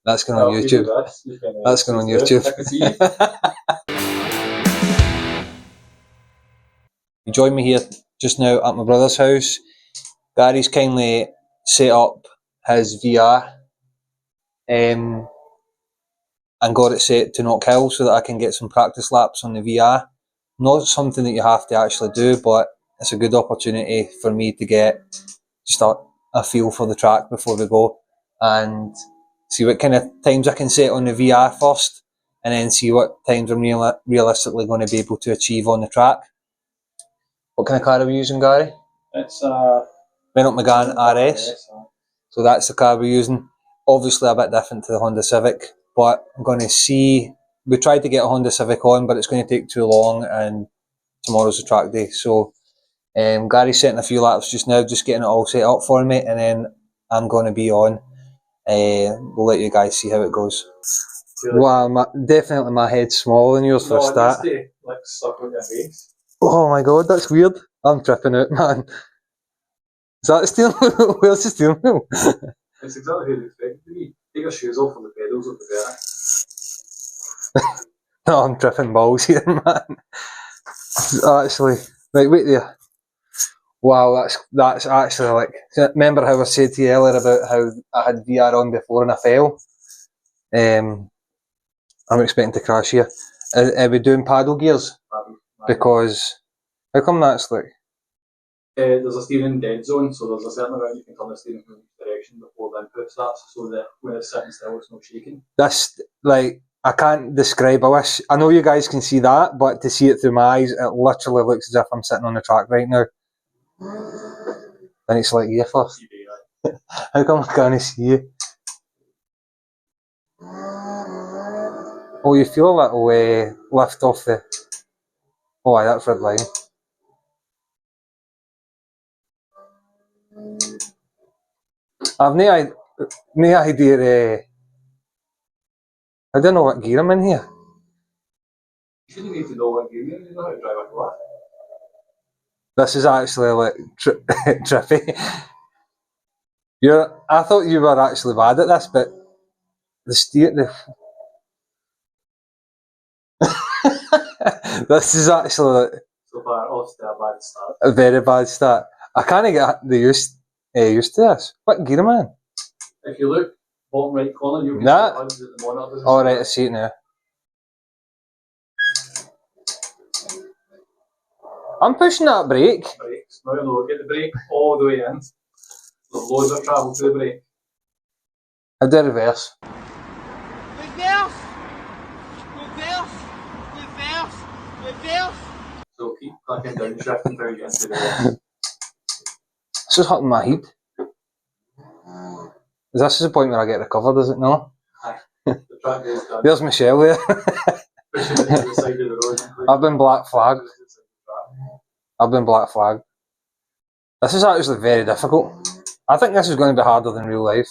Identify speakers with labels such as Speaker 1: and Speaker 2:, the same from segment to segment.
Speaker 1: That's going on YouTube. That's going on YouTube. You join me here just now at my brother's house. Gary's kindly set up his VR and got it set to Knockhill so that I can get some practice laps on the VR. Not something that you have to actually do, but it's a good opportunity for me to get just a feel for the track before we go and see what kind of times I can set on the VR first, and then see what times I'm realistically going to be able to achieve on the track. What kind of car are we using, Gary?
Speaker 2: It's
Speaker 1: Renault Megane RS. So that's the car we're using. Obviously a bit different to the Honda Civic, but I'm going to see. We tried to get a Honda Civic on, but it's going to take too long, and tomorrow's the track day. So Gary's setting a few laps just now, just getting it all set up for me, and then I'm going to be on. We'll let you guys see how it goes. Wow, definitely my head's smaller than yours for a start.
Speaker 2: Like stuck with your face.
Speaker 1: Oh my god, that's weird. I'm tripping out, man. Is that the steering wheel? Where's the steering wheel?
Speaker 2: It's exactly how you expect it to be. Take your shoes off on the pedals of the better.
Speaker 1: No, I'm tripping balls here, man. Actually, right, wait there. Wow, that's actually like. Remember how I said to you earlier about how I had VR on before and I fell? I'm expecting to crash here. Are we doing paddle gears? Because how come that's like?
Speaker 2: There's a steering dead zone, so there's a certain amount you can turn the steering wheel in each direction before the input starts, so that when it's sitting still, it's not shaking.
Speaker 1: That's like, I can't describe. I know you guys can see that, but to see it through my eyes, it literally looks as if I'm sitting on the track right now. And it's like, yeah, first. How come I can't see you? Oh, you feel a little lift off the. Oh, aye, that's red line. I've no idea. I don't know what gear I'm in here.
Speaker 2: You shouldn't need to know what gear you're in. You know how to drive a car.
Speaker 1: This is actually like trippy. I thought you were actually bad at this, but this is actually
Speaker 2: so far off to a bad start.
Speaker 1: A very bad start. I can't get used to this. What gear am I in?
Speaker 2: If you look bottom right corner, you can see the buttons at the monitor.
Speaker 1: Alright, I see it now. I'm pushing that brake.
Speaker 2: Brakes. Now low. Get the brake all the way in. There's loads of travel to the brake.
Speaker 1: I do reverse.
Speaker 3: Reverse! Reverse! Reverse! Reverse!
Speaker 2: So keep clicking down, shifting until you get into the reverse.
Speaker 1: This is hurting my head. This is the point where I get recovered, is it not?
Speaker 2: Aye. The track is done.
Speaker 1: There's Michelle there.
Speaker 2: Pushing it to the side of the road.
Speaker 1: I've been black flagged. This is actually very difficult. I think this is going to be harder than real life.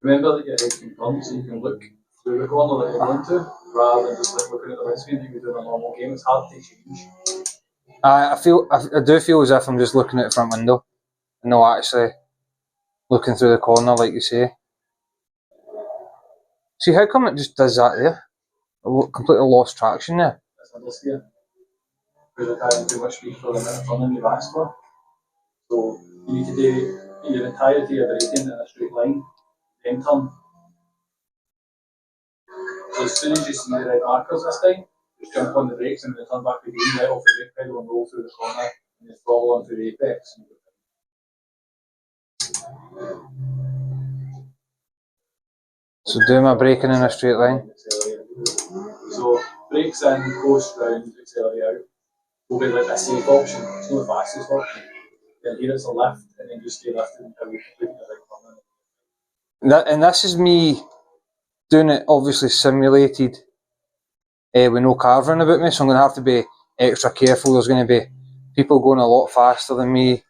Speaker 2: Remember that your head can turn, so you can look through the corner that you're going to, rather than just like looking at the windscreen you would do in a normal game. It's hard to change.
Speaker 1: I do feel as if I'm just looking at the front window, and not actually looking through the corner, like you say. See, how come it just does that there? I completely lost traction there.
Speaker 2: It's understeer. Because you're carrying too much speed for the amount of turning you've asked for. So you need to do your entirety of braking in a straight line, then turn. So as soon as you see the red markers this time, just jump on the brakes and then turn back the green, let off the brake pedal and roll through the corner and then throttle onto the apex.
Speaker 1: So do my braking in a straight line.
Speaker 2: So brakes in, coast round, accelerate out will be like a safe option. It's not the fastest option. Then here it's a lift and then just stay lifted until you complete the right corner.
Speaker 1: And this is me doing it obviously simulated with no carving about me, so I'm going to have to be extra careful. There's going to be people going a lot faster than me.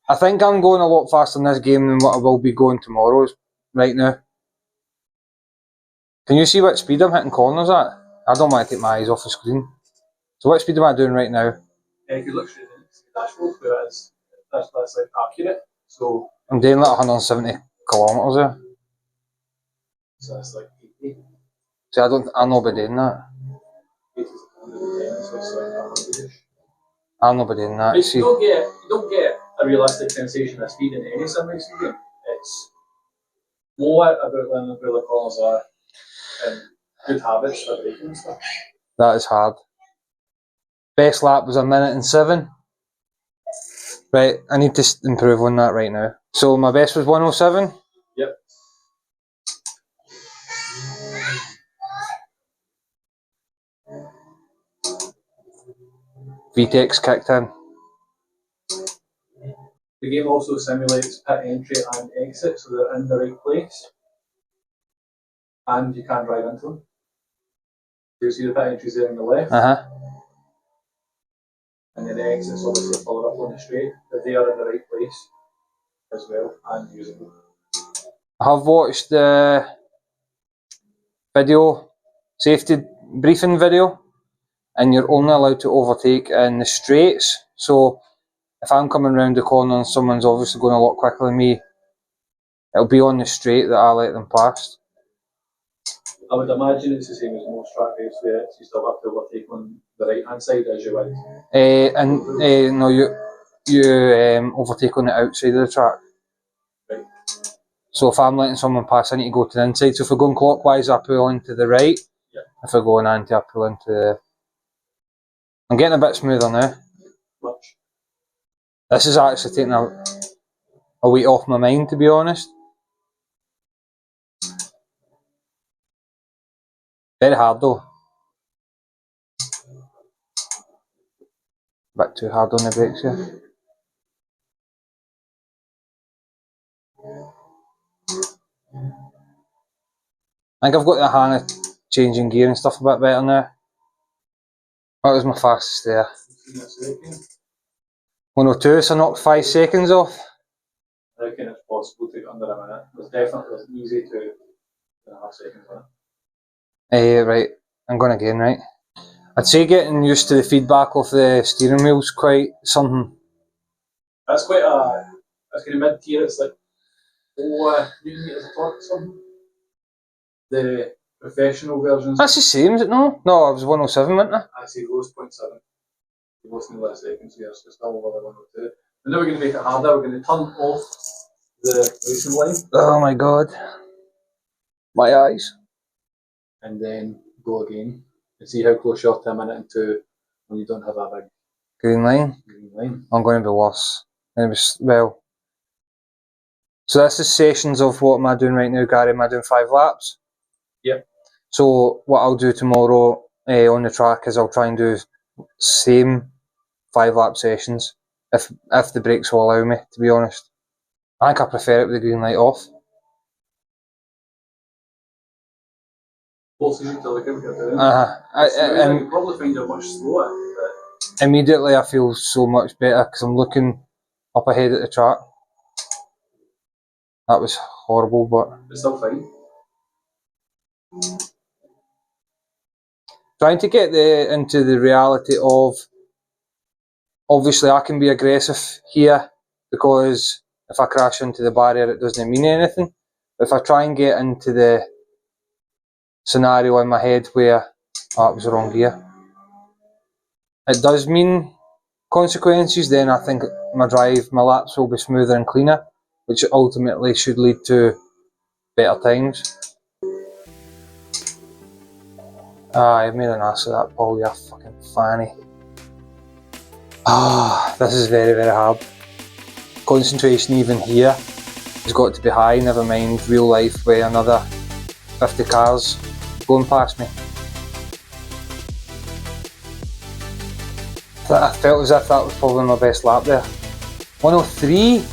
Speaker 1: I think I'm going a lot faster in this game than what I will be going tomorrow right now. Can you see what speed I'm hitting corners at? I don't want to take my eyes off the screen. So what speed am I doing right now?
Speaker 2: If you look straight into the dashboard, where it is, that's like accurate. So
Speaker 1: I'm doing like 170 kilometres there.
Speaker 2: So that's like 80.
Speaker 1: See, I'll not be doing that.
Speaker 2: 80 is 110, so it's like 100-ish.
Speaker 1: I'll not be doing that.
Speaker 2: But
Speaker 1: See,
Speaker 2: you don't get a realistic sensation of speed in any sim racing game. It's more about learning where the corners are and good habits for braking and stuff.
Speaker 1: that is hard. Best lap was 1:07. Right, I need to improve on that right now. So my best was 1:07.
Speaker 2: Yep.
Speaker 1: VTEX kicked in.
Speaker 2: The game also simulates pit entry and exit, so they're in the right place. And you can't drive into them. You see the pit entries there on the left, and then the exits obviously further up on the straight, but they are in the right place as well and usable.
Speaker 1: I have watched the video, safety briefing video, and you're only allowed to overtake in the straights. So if I'm coming round the corner and someone's obviously going a lot quicker than me, it'll be on the straight that I let them past.
Speaker 2: I would imagine it's the same as most track races where you still have to overtake on the right hand side as you would.
Speaker 1: No, you overtake on the outside of the track.
Speaker 2: Right.
Speaker 1: So if I'm letting someone pass, I need to go to the inside. So if we're going clockwise, I pull into the right.
Speaker 2: Yeah.
Speaker 1: If we're going anti, I pull into the... I'm getting a bit smoother now.
Speaker 2: Much.
Speaker 1: This is actually taking a weight off my mind, to be honest. Very hard though. A bit too hard on the brakes here. I think I've got the hang of changing gear and stuff a bit better now. That was my fastest there. 1:02, so I knocked 5 seconds off.
Speaker 2: I reckon it's possible to get under a minute. It's easy to 2.5 seconds on it.
Speaker 1: Right, I'm going again, right? I'd say getting used to the feedback of the steering wheel's quite something.
Speaker 2: That's quite that's kind of mid tier. It's like 4 Newton meters of torque or something. The professional versions.
Speaker 1: That's the same, is it no? No, I was 1:07, wasn't I?
Speaker 2: I say lowest 0.7. The most in the last seconds here, so still over the 1:02. And now we're going to make it harder. We're going to turn off the racing line.
Speaker 1: Oh my god. My eyes.
Speaker 2: And then go again. And see how close you are to a minute and 2 when you don't have a big
Speaker 1: Green line.
Speaker 2: green line.
Speaker 1: I'm going to be worse. Well. So this is sessions of what am I doing right now, Gary? Am I doing 5 laps?
Speaker 2: Yep.
Speaker 1: So what I'll do tomorrow on the track is I'll try and do same 5 lap sessions if the brakes will allow me, to be honest. I think I prefer it with the green light off.
Speaker 2: Both easy to look at what you're doing. You probably find it much slower. But
Speaker 1: immediately I feel so much better because I'm looking up ahead at the track. That was horrible, but
Speaker 2: it's still fine.
Speaker 1: Trying to get into the reality of, obviously I can be aggressive here because if I crash into the barrier it doesn't mean anything. But if I try and get into the scenario in my head where, oh, it was the wrong gear, it does mean consequences, then I think my laps will be smoother and cleaner, which ultimately should lead to better times. I made an ass of that, Paul, you fucking fanny. This is very, very hard. Concentration even here has got to be high, never mind real life where another 50 cars going past me. I felt as if that was probably my best lap there. 1:03?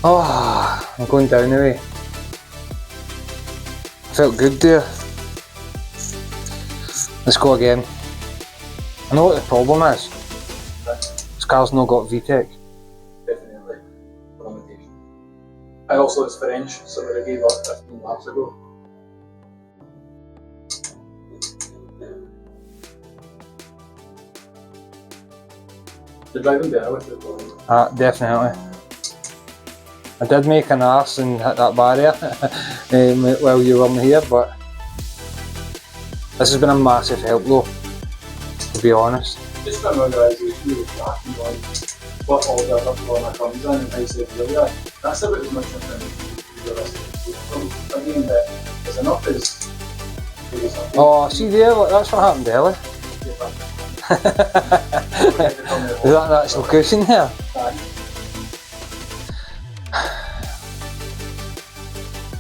Speaker 1: I'm going down the way. I felt good there. Let's go again. I know what the problem is. This car's not got VTEC.
Speaker 2: Definitely. Limitation. And also it's French, so I gave up 15 laps ago. You're driving better with it though.
Speaker 1: Definitely. I did make an arse and hit that barrier while you weren't here, but this has been a massive help though, to be honest.
Speaker 2: Just familiarisation with the track and going what all the other corner comes in and how safe really are. That's about as much information as realistic. I mean, there's enough as
Speaker 1: Oh, see there, look, that's what happened earlier. Is that an actual cushion here?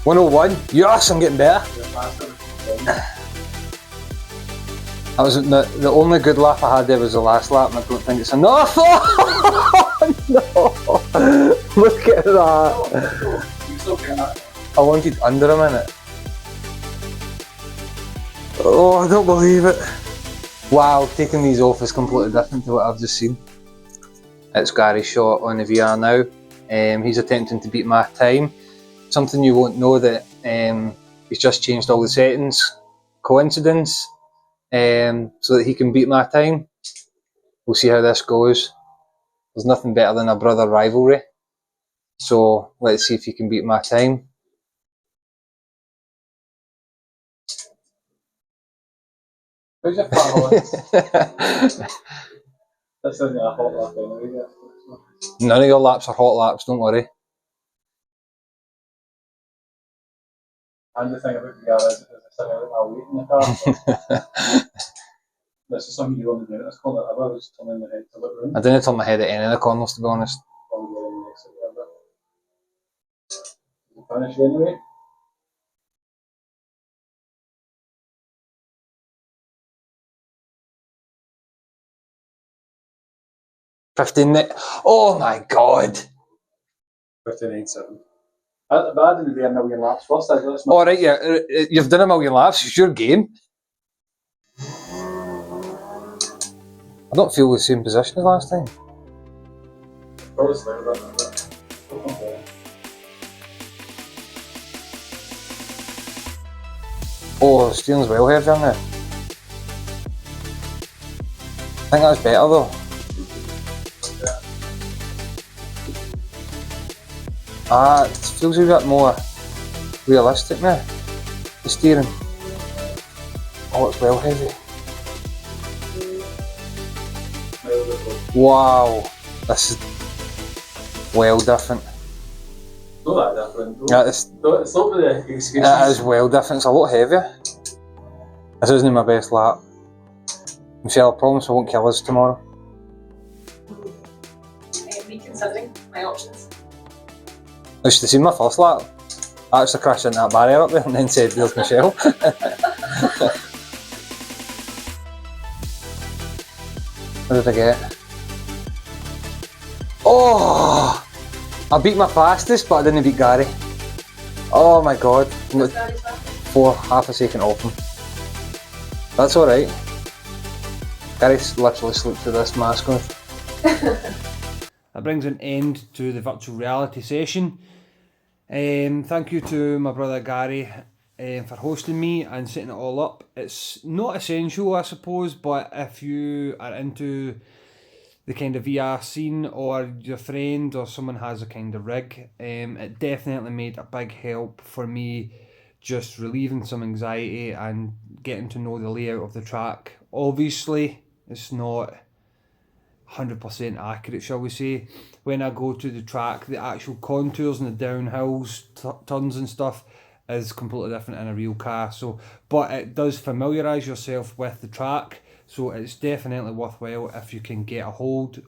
Speaker 1: 101. Yes, I'm getting better. That was the only good lap I had there was the last lap, and I don't think it's enough. Oh, no! Look at that. I wanted under a minute. Oh, I don't believe it. Wow, taking these off is completely different to what I've just seen. It's Gary's shot on the VR now. He's attempting to beat my time. Something you won't know that he's just changed all the settings. Coincidence? So that he can beat my time. We'll see how this goes. There's nothing better than a brother rivalry. So let's see if he can beat my time.
Speaker 2: How's your family? That's only a hot lap anyway.
Speaker 1: None of your laps are hot laps, don't worry.
Speaker 2: And the thing about the garage is it's a bit my weight in the car. This is something you want to do. It's called it. I've always turning my head to look round.
Speaker 1: I didn't turn my head at any of the corners, to be honest.
Speaker 2: Finish anyway.
Speaker 1: Oh my god!
Speaker 2: 59.7. But I didn't do a million laps first.
Speaker 1: Alright, yeah, you've done a million laps, it's your game. I don't feel the same position as last time.
Speaker 2: Probably slightly bit.
Speaker 1: Oh, the steering's well heavy on it. I think that's better though. Ah, it feels a bit more realistic now, the steering. Oh, it's well heavy. Wow, this is well different.
Speaker 2: Not that different.
Speaker 1: Yeah,
Speaker 2: it's not for the excuses.
Speaker 1: It is well different, it's a lot heavier. This isn't my best lap. Michelle, I promise I won't kill us tomorrow.
Speaker 4: I am reconsidering my options.
Speaker 1: You should have seen my first lap. I actually crashed into that barrier up there and then said, "There's Michelle." What did I get? Oh! I beat my fastest, but I didn't beat Gary. Oh my god. 4 half a second off him. That's alright. Gary's literally slipped through this mask on. That brings an end to the virtual reality session. Thank you to my brother Gary for hosting me and setting it all up. It's not essential, I suppose, but if you are into the kind of VR scene, or your friend or someone has a kind of rig, it definitely made a big help for me, just relieving some anxiety and getting to know the layout of the track. Obviously, it's not 100% accurate, shall we say. When I go to the track, the actual contours and the downhills, turns and stuff is completely different in a real car. So, but it does familiarise yourself with the track, so it's definitely worthwhile if you can get a hold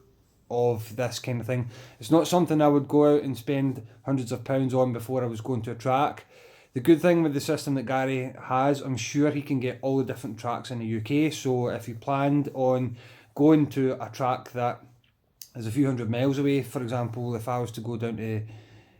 Speaker 1: of this kind of thing. It's not something I would go out and spend hundreds of pounds on before I was going to a track. The good thing with the system that Gary has, I'm sure he can get all the different tracks in the UK, so if you planned on going to a track that is a few hundred miles away, for example, if I was to go down to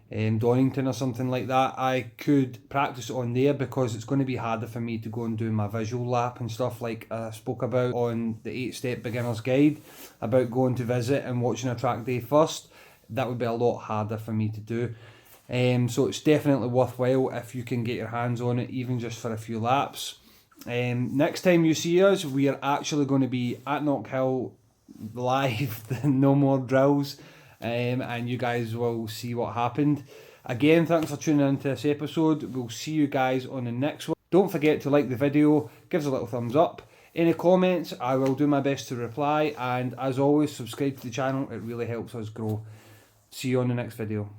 Speaker 1: Donington or something like that, I could practice on there, because it's going to be harder for me to go and do my visual lap and stuff like I spoke about on the 8-step beginner's guide about going to visit and watching a track day first. That would be a lot harder for me to do. So it's definitely worthwhile if you can get your hands on it, even just for a few laps. Next time you see us, we are actually going to be at Knockhill live, no more drills, and you guys will see what happened.
Speaker 5: Again, thanks for tuning into this episode. We'll see you guys on the next one. Don't forget to like the video, give us a little thumbs up. Any comments, I will do my best to reply, and as always, subscribe to the channel, it really helps us grow. See you on the next video.